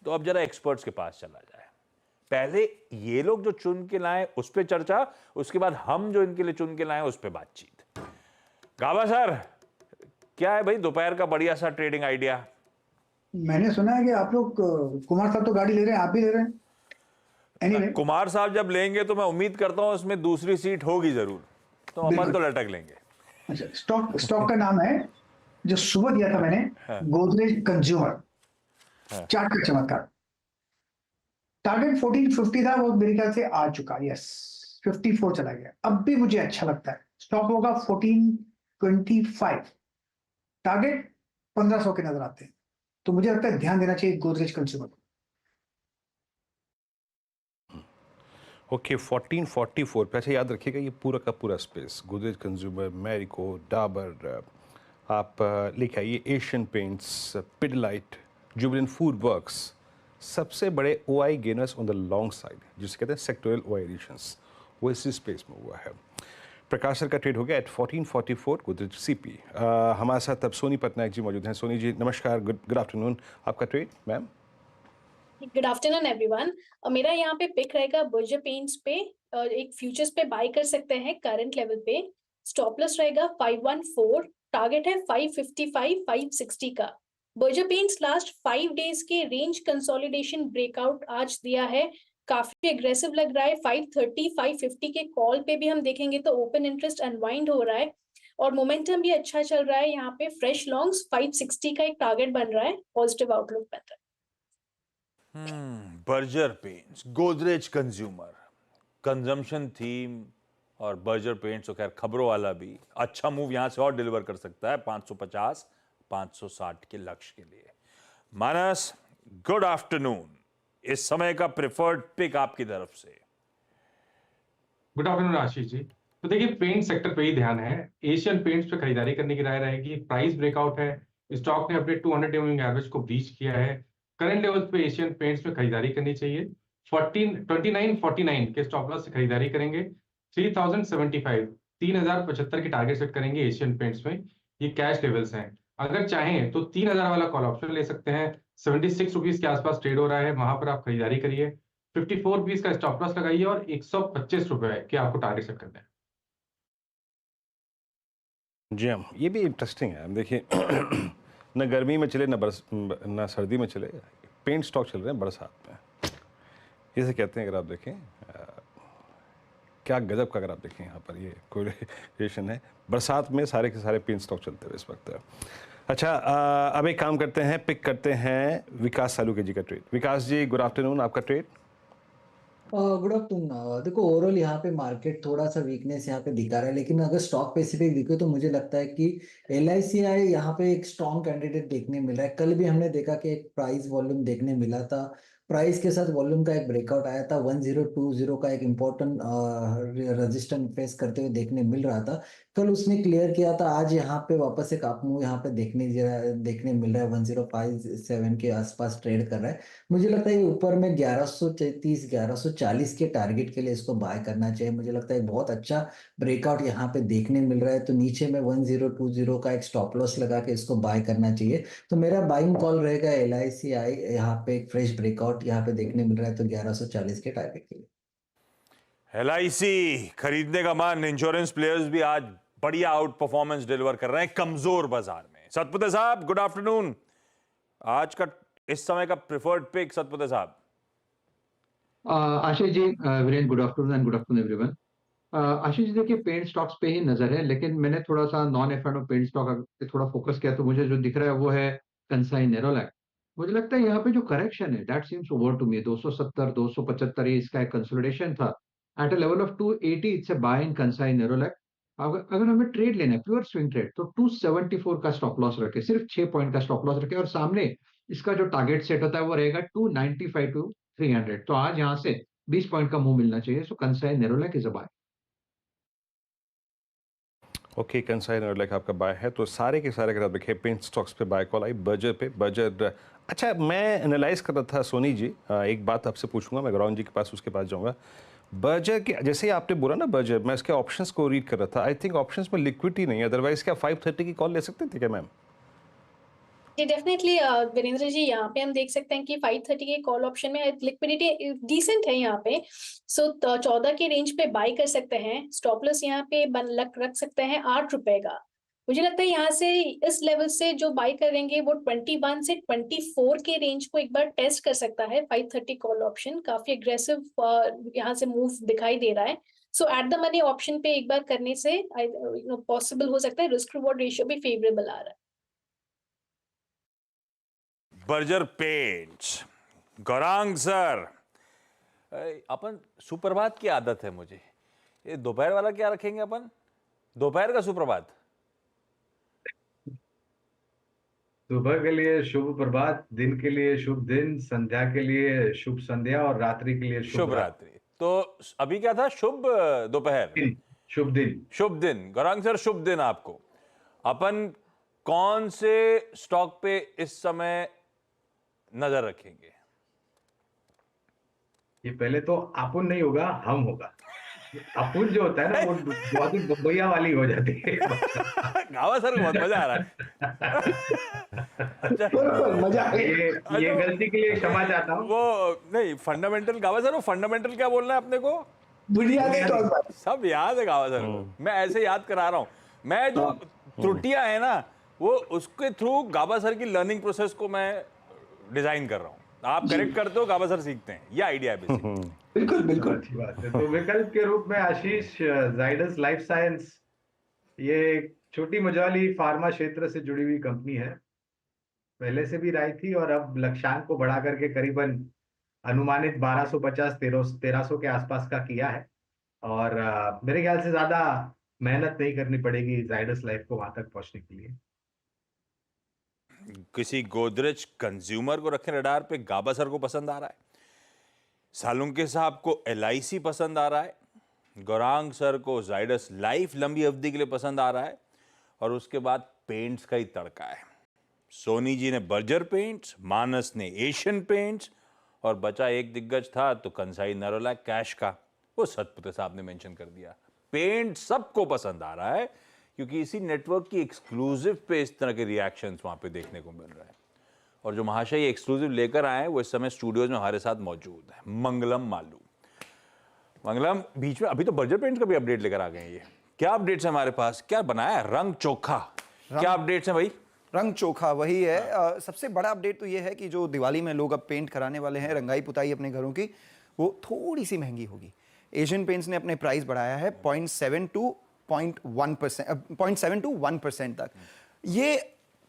तो अब जरा एक्सपर्ट्स के पास चला जाए। पहले ये लोग जो चुन के लाए उस पर चर्चा, उसके बाद हम जो इनके लिए चुन के लाए उस पर बातचीत। गाबा सर, क्या है भाई दोपहर का बढ़िया सा ट्रेडिंग आइडिया? मैंने सुना है कि आप लोग कुमार साहब तो गाड़ी ले रहे हैं, आप भी ले रहे हैं। Anyway, कुमार साहब जब लेंगे तो मैं उम्मीद करता हूं उसमें दूसरी सीट होगी जरूर, तो अपन तो लटक लेंगे। अच्छा, स्टॉक का नाम है जो सुबह दिया था मैंने, गोदरेज कंज्यूमर। चार्ट का चमत्कार। टारगेट 1450 था, वो मेरे ख्याल से आ चुका। यस, 54 चला गया। अब भी मुझे अच्छा लगता है। स्टॉप होगा 1425। टारगेट 1500 के नजर आते हैं, तो मुझे लगता है ध्यान देना चाहिए गोदरेज कंज्यूमर को। ओके 1444 पे। अच्छा याद रखिएगा ये पूरा का पूरा स्पेस, गोदरेज कंज्यूमर, मैरिको, डाबर, आप लेके आइए Asian paints, Pidilite, Jubilant food works, सबसे बड़े OI gainers on the long side, जिसे कहते हैं सेक्टोरल ओआई एडिशंस, वो इसी स्पेस में हुआ है। प्रकाश सर का ट्रेड हो गया एट 1444 गोदरेज सीपी। हमारे साथ अब सोनी पटनायक जी मौजूद हैं। सोनी जी नमस्कार, गुड आफ्टरनून। आपका trade ma'am? Good afternoon everyone. मेरा यहाँ पे पिक रहेगा बर्जर पेंट्स पे, एक फ्यूचर्स पे बाय कर सकते हैं करंट लेवल पे। स्टॉप लॉस रहेगा 514, टारगेट है 555 560 का। बर्जर पेंट्स लास्ट 5 डेज के रेंज कंसोलिडेशन ब्रेकआउट आज दिया है, काफी एग्रेसिव लग रहा है। 530 550 के कॉल पे भी हम देखेंगे तो ओपन इंटरेस्ट अनवाइंड हो रहा है और मोमेंटम भी अच्छा चल रहा है। यहाँ पे फ्रेश लॉन्ग्स 560 का एक टारगेट बन रहा है, पॉजिटिव आउटलुक बेहतर। Berger paints, Godrej consumer, consumption theme और बर्जर पेंट्स तो खैर खबरों वाला भी अच्छा मूव यहां से और डिलीवर कर सकता है 550 560 के लक्ष्य के लिए। मानस, गुड आफ्टरनून। इस समय का प्रेफर्ड पिक आपकी तरफ से। Good afternoon Ashish ji. तो देखिए पेंट सेक्टर पे ही ध्यान है, एशियन पेंट्स पे खरीदारी करने की राय रहेगी। प्राइस ब्रेकआउट है, स्टॉक ने अपने 200 मूविंग एवरेज को ब्रीच किया है। करंट लेवल्स पे एशियन पेंट्स में खरीदारी करनी चाहिए। 2949 के स्टॉप लॉस से खरीदारी करेंगे। 3075 3075 की टारगेट सेट करेंगे एशियन पेंट्स में। ये कैश लेवल्स हैं। अगर चाहें तो 3000 वाला कॉल ऑप्शन ले सकते हैं। 76 रुपीज के आसपास ट्रेड हो रहा है, वहां पर आप खरीदारी करिए। 54 रुपीज का स्टॉप लॉस लगाइए और 125 रुपए के आपको टारगेट सेट करना है। जी हाँ, ये भी इंटरेस्टिंग है। देखिए न गर्मी में चले न सर्दी में चले, पेंट स्टॉक चल रहे हैं बरसात में। इसे कहते हैं, अगर आप देखें क्या गजब का, अगर आप देखें यहाँ पर ये कोरिलेशन है, बरसात में सारे के सारे पेंट स्टॉक चलते हुए इस वक्त। अच्छा, अब एक काम करते हैं, पिक करते हैं विकास सालुके जी का ट्रेड। विकास जी गुड आफ्टरनून, आपका ट्रेड? Good afternoon. देखो ओवरऑल यहाँ पे मार्केट थोड़ा सा वीकनेस यहाँ पे दिखा रहा है, लेकिन अगर स्टॉक स्पेसिफिक दिखे तो मुझे लगता है कि LICI यहाँ पे एक स्ट्रॉन्ग कैंडिडेट देखने मिल रहा है। कल भी हमने देखा कि एक प्राइस वॉल्यूम देखने मिला था, प्राइस के साथ वॉल्यूम का एक ब्रेकआउट आया था। 1020 का एक इम्पोर्टेंट रेजिस्टेंस फेस करते हुए देखने मिल रहा था। कल उसने क्लियर किया था, आज यहाँ पे वापस एक अप मूव यहाँ पे देखने मिल रहा है। 1057 के आसपास ट्रेड कर रहा है। मुझे लगता है ये ऊपर में 1130 1140 के टारगेट के लिए इसको बाय करना चाहिए। मुझे लगता है बहुत अच्छा ब्रेकआउट यहाँ पे देखने मिल रहा है, तो नीचे में 1020 का एक स्टॉप लॉस लगा के इसको बाय करना चाहिए। तो मेरा बाइंग कॉल रहेगा LICI। यहाँ पे एक फ्रेश ब्रेकआउट यहाँ पे देखने मिल रहा है, तो 1140 के टारगेट के लिए। LIC खरीदने का मन। इंश्योरेंस प्लेयर्स भी आज बढ़िया आउट परफॉर्मेंस डिलीवर कर रहे हैं कमजोर बाजार में। सतपुते साहब गुड आफ्टरनून। आज का इस समय का प्रेफर्ड पिक सतपुते साहब। Ashish ji, Virendra good afternoon and good afternoon everyone. Ashish ji देखिए पेंट स्टॉक्स पे ही नजर है, लेकिन मैंने थोड़ा सा नॉन F&O पेंट स्टॉक पे थोड़ा फोकस किया, तो मुझे जो दिख रहा है वो है कंसाई नेरोलैक। मुझे लगता है यहाँ पे जो करेक्शन है that seems over to me. 270 275 ये इसका एक कंसोलिडेशन था। At a level of 280 it's a buy in Kansai Nerolac. अगर हमें ट्रेड लेना है प्योर स्विंग ट्रेड, तो 274 का स्टॉप लॉस रखे, सिर्फ 6 पॉइंट का स्टॉप लॉस रखे, और सामने इसका जो टारगेट सेट होता है वो रहेगा 295 टू 300। तो आज यहाँ से 20 पॉइंट का मूव मिलना चाहिए। So Kansai Nerolac is a buy. Okay, Kansai Nerolac आपका बाय है। तो सारे के सारे अगर आप देखें पेंट स्टॉक्स पे बाय कॉल आई। बर्जर पे, बर्जर अच्छा मैं एनालाइज कर रहा था सोनी जी, एक बात आपसे पूछूंगा, मैं गौरव जी के पास उसके पास जाऊंगा। बर्जर के जैसे ही आपने बोला ना बर्जर, मैं इसके ऑप्शंस को रीड कर रहा था। आई थिंक ऑप्शंस में लिक्विडिटी नहीं है, अदरवाइज क्या 530 की कॉल ले सकते थे क्या मैम? जी डेफिनेटली वीरेंद्र जी, यहाँ पे हम देख सकते हैं कि 530 के कॉल ऑप्शन में लिक्विडिटी डिसेंट है यहाँ पे। सो 14 के रेंज पे बाय कर सकते हैं। स्टॉप लॉस यहाँ पे रख सकते हैं 8 रुपए का। मुझे लगता है यहाँ से इस लेवल से जो बाय करेंगे वो 21 से 24 के रेंज को एक बार टेस्ट कर सकता है। 530 कॉल ऑप्शन काफी एग्रेसिव यहाँ से मूव दिखाई दे रहा है। सो एट द मनी ऑप्शन पे एक बार करने से पॉसिबल हो सकता है। रिस्क रिवॉर्ड रेशियो भी फेवरेबल आ रहा है। बर्जर पेंट्स, गौरांग सर, अपन सुप्रभात की आदत है मुझे, ये दोपहर वाला क्या रखेंगे अपन? दोपहर का सुप्रभात। सुबह के लिए शुभ प्रभात, दिन के लिए शुभ दिन, संध्या के लिए शुभ संध्या और रात्रि के लिए शुभ रात्रि। तो अभी क्या था? शुभ दोपहर, दिन, शुभ दिन। शुभ दिन। गौरांग सर, शुभ दिन आपको। अपन कौन से स्टॉक पे इस समय नजर रखेंगे? ये पहले तो अपुन नहीं होगा, हम होगा। अपुन जो होता है ना, वो बहुत ही बम्बैया वाली हो जाती है। गावा सर को बहुत मजा आ रहा है। अच्छा, मजा आ गया। ये गलती के लिए क्षमा चाहता हूँ। वो नहीं, फंडामेंटल गावा सर, वो फंडामेंटल क्या बोलना है अपने को? बुनियादी तौर पर सब याद है गावा सर को, मैं ऐसे याद करा रहा हूँ। मैं जो त्रुटियां है ना, वो उसके थ्रू गावा सर की लर्निंग प्रोसेस को मैं डिजाइन कर रहा हूँ। आप करेक्ट करते हो, गावा सर सीखते हैं, ये आइडिया है बेसिकली। बिल्कुल बिल्कुल अच्छी बात है। तो विकल्प के रूप में आशीष, जाइडस लाइफ साइंस, ये एक छोटी मझोली फार्मा क्षेत्र से जुड़ी हुई कंपनी है। पहले से भी रही थी और अब लक्ष्यांक को बढ़ा करके करीबन अनुमानित 1250-1300 के आसपास का किया है। और मेरे ख्याल से ज्यादा मेहनत नहीं करनी पड़ेगी जाइडस लाइफ को वहां तक पहुंचने के लिए। किसी गोदरेज कंज्यूमर को रखें रडार पे, गाबा सर को पसंद आ रहा है। सालुंके साहब को LIC पसंद आ रहा है। गौरांग सर को जाइडस लाइफ लंबी अवधि के लिए पसंद आ रहा है। और उसके बाद पेंट्स का ही तड़का है। सोनी जी ने बर्जर पेंट्स, मानस ने एशियन पेंट्स, और बचा एक दिग्गज था तो कंसाई नरोलैक कैश का, वो सतपुते साहब ने मेंशन कर दिया। पेंट सबको पसंद आ रहा है क्योंकि इसी नेटवर्क की एक्सक्लूसिव पे इस तरह के रिएक्शंस वहां पे देखने को मिल रहा है। और जो महाशय ये एक्सक्लूसिव लेकर आए हैं वो इस समय स्टूडियोज में हमारे साथ मौजूद है। मंगलम मालू, मंगलम, बीच में अभी तो बर्जर पेंट्स का भी अपडेट लेकर आ गए हैं। ये क्या अपडेट्स है हमारे पास? क्या बनाया है? रंग चोखा, क्या अपडेट्स है भाई? रंग चोखा वही है। सबसे बड़ा अपडेट तो ये है कि जो दिवाली में लोग अब पेंट कराने वाले हैं, रंगाई पुताई अपने घरों की, वो थोड़ी सी महंगी होगी। एशियन पेंट्स ने अपने प्राइस बढ़ाया है 0.7 to 1% तक। ये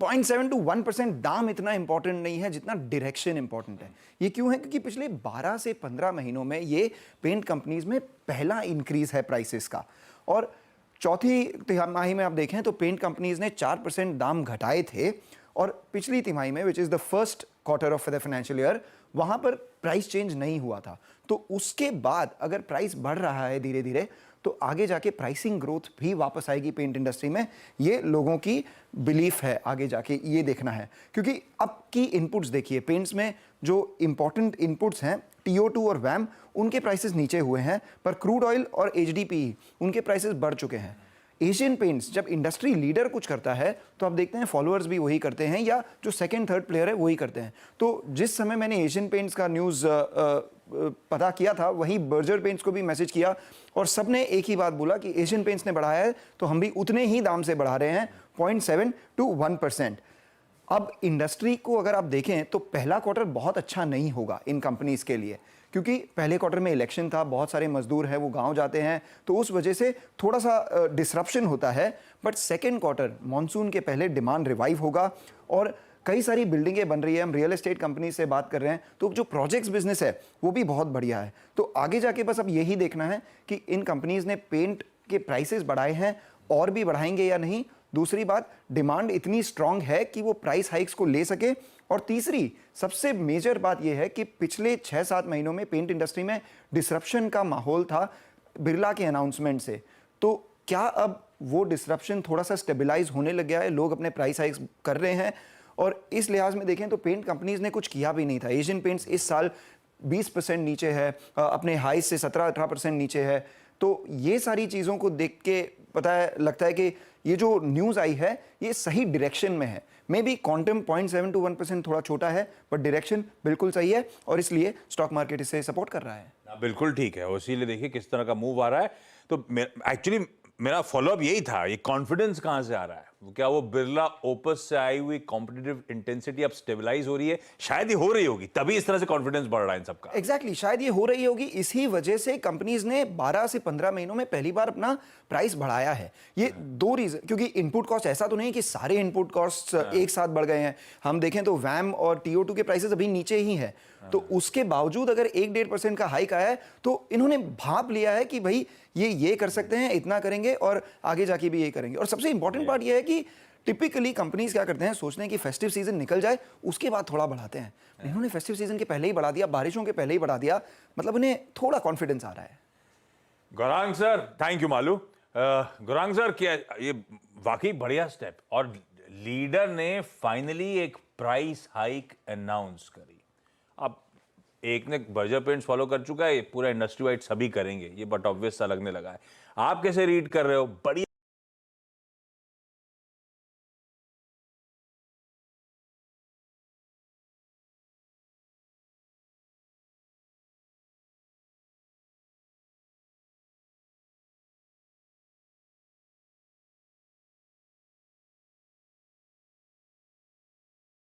0.7 to 1% दाम इतना इंपॉर्टेंट नहीं है जितना डायरेक्शन इंपॉर्टेंट है। ये क्यों है? क्योंकि पिछले 12 से 15 महीनों में ये पेंट कंपनीज में पहला इंक्रीज है प्राइसेस का। और चौथी तिमाही में आप देखें तो पेंट कंपनीज ने 4% दाम घटाए थे, और पिछली तिमाही में, which is the first quarter of the financial year, वहाँ पर प्राइस चेंज नहीं हुआ था। तो उसके बाद अगर प्राइस बढ़ रहा है धीरे धीरे, तो आगे जाके प्राइसिंग ग्रोथ भी वापस आएगी पेंट इंडस्ट्री में। ये लोगों की बिलीफ है, आगे जाके ये देखना है। क्योंकि अब की इनपुट्स देखिए, पेंट्स में जो इंपॉर्टेंट इनपुट्स हैं TO2 और VAM, उनके प्राइसेस नीचे हुए हैं, पर क्रूड ऑयल और HDPE उनके प्राइसेस बढ़ चुके हैं। एशियन पेंट्स, जब इंडस्ट्री लीडर कुछ करता है तो आप देखते हैं फॉलोअर्स भी वही करते हैं, या जो सेकंड थर्ड प्लेयर है वही करते हैं। तो जिस समय मैंने एशियन पेंट्स का न्यूज़ पता किया था, वही बर्जर पेंट्स को भी मैसेज किया, और सबने एक ही बात बोला कि एशियन पेंट्स ने बढ़ाया है तो हम भी उतने ही दाम से बढ़ा रहे हैं, 0.7 to 1%। अब इंडस्ट्री को अगर आप देखें तो पहला क्वार्टर बहुत अच्छा नहीं होगा इन कंपनीज के लिए, क्योंकि पहले क्वार्टर में इलेक्शन था, बहुत सारे मजदूर हैं वो गांव जाते हैं, तो उस वजह से थोड़ा सा डिसरप्शन होता है। बट सेकेंड क्वार्टर मॉनसून के पहले डिमांड रिवाइव होगा, और कई सारी बिल्डिंगें बन रही है। हम रियल एस्टेट कंपनी से बात कर रहे हैं, तो जो प्रोजेक्ट्स बिजनेस है वो भी बहुत बढ़िया है। तो आगे जाके बस अब यही देखना है कि इन कंपनीज ने पेंट के प्राइसेस बढ़ाए हैं, और भी बढ़ाएंगे या नहीं। दूसरी बात, डिमांड इतनी स्ट्रांग है कि वो प्राइस हाइक्स को ले सके। और तीसरी सबसे मेजर बात यह है कि पिछले 6-7 महीनों में पेंट इंडस्ट्री में डिसरप्शन का माहौल था बिरला के अनाउंसमेंट से। तो क्या अब वो डिसरप्शन थोड़ा सा स्टेबलाइज होने लग गया है? लोग अपने प्राइस हाइक्स कर रहे हैं, और इस लिहाज में देखें तो पेंट कंपनीज ने कुछ किया भी नहीं था। एशियन पेंट्स इस साल 20% नीचे है, अपने हाई से 17-18% नीचे है। तो ये सारी चीज़ों को देख के पता है, लगता है कि ये जो न्यूज़ आई है ये सही डायरेक्शन में है। मे बी क्वांटम 0.7 to 1% थोड़ा छोटा है, बट डायरेक्शन बिल्कुल सही है और इसलिए स्टॉक मार्केट इसे सपोर्ट कर रहा है। बिल्कुल ठीक है, इसीलिए देखिए किस तरह का मूव आ रहा है। तो एक्चुअली मेरा फॉलोअप यही था, ये कॉन्फिडेंस कहां से आ रहा है? क्या वो बिरला ओपस से आई हुई कॉम्पिटिटिव इंटेंसिटी अब स्टेबलाइज हो रही है? शायद ये हो रही होगी, तभी इस तरह से कॉन्फिडेंस बढ़ रहा है इन सबका। एग्जैक्टली, शायद ये हो रही होगी। इसी वजह से कंपनीज ने 12 से 15 महीनों में पहली बार अपना प्राइस बढ़ाया है। ये दो रीजन, क्योंकि इनपुट कॉस्ट ऐसा तो नहीं कि सारे इनपुट कॉस्ट एक साथ बढ़ गए हैं। हम देखें तो वैम और TO2 के प्राइसेस अभी नीचे ही हैं, तो उसके बावजूद अगर 1-1.5% का हाइक आया है तो इन्होंने भाप लिया है कि भाई ये कर सकते हैं, इतना करेंगे और आगे जाके भी ये करेंगे। और सबसे इंपॉर्टेंट पार्ट ये है कि टिपिकली कंपनीज क्या करते हैं, सोचते हैं कि फेस्टिव सीजन निकल जाए उसके बाद थोड़ा बढ़ाते हैं। इन्होंने फेस्टिव सीजन के पहले ही बढ़ा दिया, बारिशों के पहले ही बढ़ा दिया, मतलब उन्हें थोड़ा कॉन्फिडेंस आ रहा है। Gaurang sir, thank you Malu. Gaurang sir, क्या ये वाकई बढ़िया स्टेप, और लीडर ने फाइनली एक प्राइस हाइक अनाउंस करी। अब एक ने बर्जर पेंट्स फॉलो कर चुका है, पूरा इंडस्ट्री वाइड सभी करेंगे, ये बट ऑब्वियस सा लगने लगा है। आप कैसे रीड कर रहे हो? बढ़िया